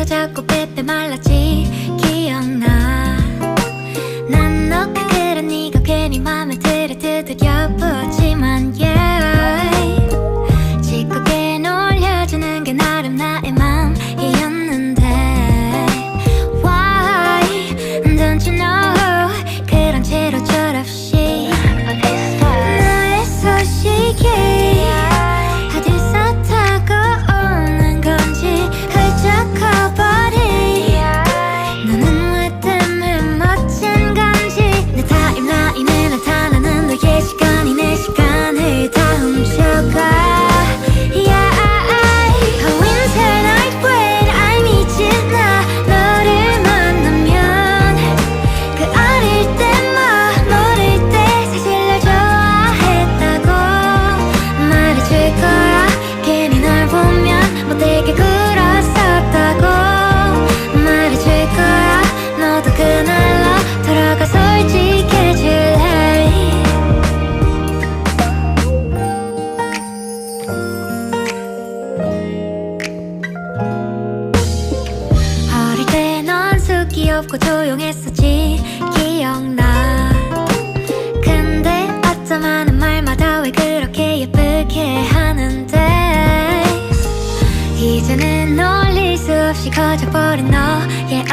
자꾸 빼빼 말랐지 기억나. 난 너가 그런 네가 괜히 맘에 들어 두드려 보지만 yeah, 짓궂게 놀려주는 게 나름 나의 맘이었는데 Why don't you know 그런 채로 철없이 너의 소식이 어디서 타고 오는 건지 훌쩍 커버린 너는 왜 때문에 멋진 건지 내 타임라인에 나타나는 너의 시간이 내 시간을 다 훔쳐가. Winter night when I meet you 나 너를 만나면 그 어릴 때 모를 때 사실 널 좋아했다고 말해줄 거야. 괜히 널 보면 못되게 굴었었다고 말해줄 거야. 너도 그날로 돌아가 솔직해질래. 어릴 때 넌 숙이 없고 조용했었지 기억나. 근데 어쩜 하는 말마다 왜 그렇게 예쁘게 하는데 이제는 놀릴 수 없이 커져버린 너의